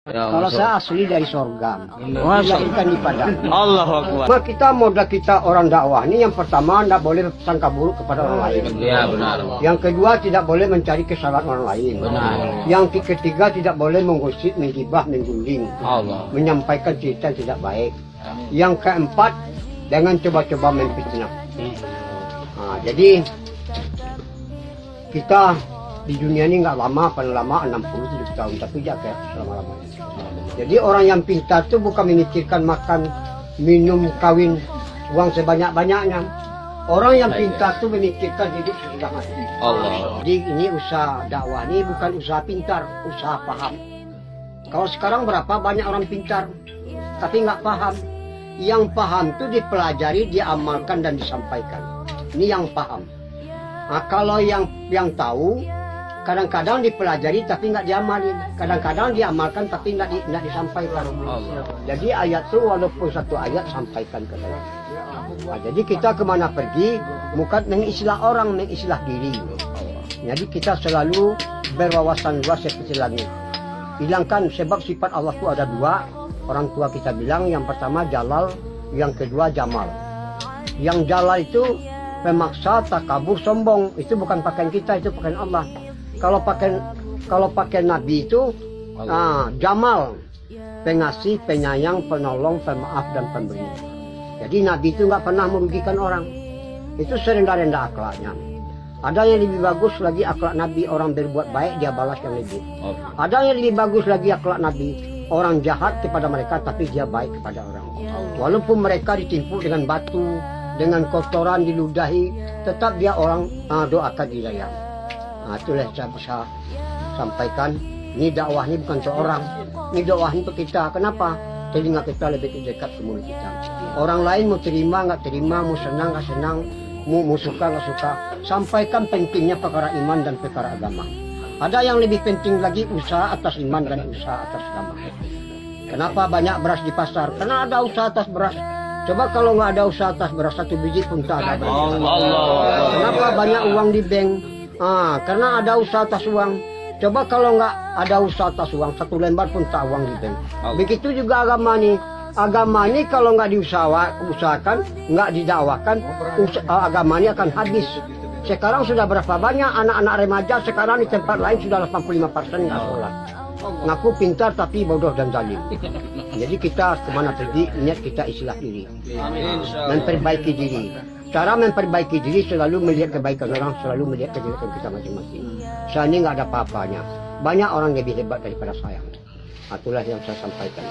Ya, Kalau masuk. saya asli dari sorga, Masuk. dilahirkan di Padang. Allahu Akbar. Nah, kita modal kita orang dakwah ini yang pertama tidak boleh sangka buruk kepada orang lain. Ya, benar. Yang kedua tidak boleh mencari kesalahan orang lain. Benar. Yang ketiga tidak boleh menggosip, menggibah, menggunjing, Allah. menyampaikan cerita yang tidak baik. Yang keempat jangan coba-coba memfitnah. Nah, jadi kita di dunia ini nggak lama, paling lama 60-70 tahun, tapi jangan selama-lamanya. Jadi orang yang pintar itu bukan memikirkan makan, minum, kawin, uang sebanyak-banyaknya. Orang yang pintar itu memikirkan hidup sesudah mati. Allah. Jadi ini usaha dakwah ini bukan usaha pintar, usaha paham. Kalau sekarang berapa banyak orang pintar, tapi nggak paham. Yang paham itu dipelajari, diamalkan dan disampaikan. Ini yang paham. Nah, kalau yang tahu, kadang-kadang dipelajari tapi nggak diamalin, kadang-kadang diamalkan tapi nggak disampaikan. Jadi ayat itu walaupun satu ayat sampaikan ke saya. Nah, jadi kita kemana pergi bukan mengislah orang, mengislah diri. Jadi kita selalu berwawasan luas seperti langit. Hilangkan sebab sifat Allah itu ada dua. Orang tua kita bilang yang pertama Jalal, yang kedua Jamal. Yang Jalal itu pemaksa, takabur, sombong. Itu bukan pakaian kita, itu pakaian Allah. Kalau pakai Nabi itu Jamal, pengasih, penyayang, penolong, pemaaf dan pemberi. Jadi Nabi itu nggak pernah merugikan orang. Itu serendah-rendah akhlaknya. Ada yang lebih bagus lagi akhlak Nabi, orang berbuat baik dia balas yang lebih. Ada yang lebih bagus lagi akhlak Nabi, orang jahat kepada mereka tapi dia baik kepada orang. Walaupun mereka ditimpuk dengan batu, dengan kotoran diludahi, tetap dia orang doakan hidayah. Nah, itulah saya bisa sampaikan. Ini dakwah ini bukan seorang, ini dakwah ini untuk kita. Kenapa? Telinga kita lebih dekat ke mulut kita. Orang lain mau terima nggak terima, mau senang nggak senang, mau suka nggak suka. Sampaikan pentingnya perkara iman dan perkara agama. Ada yang lebih penting lagi usaha atas iman dan usaha atas agama. Kenapa banyak beras di pasar? Karena ada usaha atas beras. Coba kalau nggak ada usaha atas beras, satu biji pun tak ada. Allah. Kenapa banyak uang di bank? Karena ada usaha atas uang. Coba kalau nggak ada usaha atas uang, satu lembar pun tak uang di bank. Begitu juga agama nih. Agama ini kalau nggak diusahakan, nggak didakwakan, agama ini akan habis. Sekarang sudah berapa banyak anak-anak remaja sekarang di tempat lain sudah 85% nggak sholat. Ngaku pintar tapi bodoh dan zalim. Jadi kita kemana pergi, niat kita islah diri, memperbaiki diri. Cara memperbaiki diri selalu melihat kebaikan orang, selalu melihat kejelekan kita masing-masing. Saya ini nggak ada apa-apanya. Banyak orang lebih hebat daripada saya. Itulah yang saya sampaikan.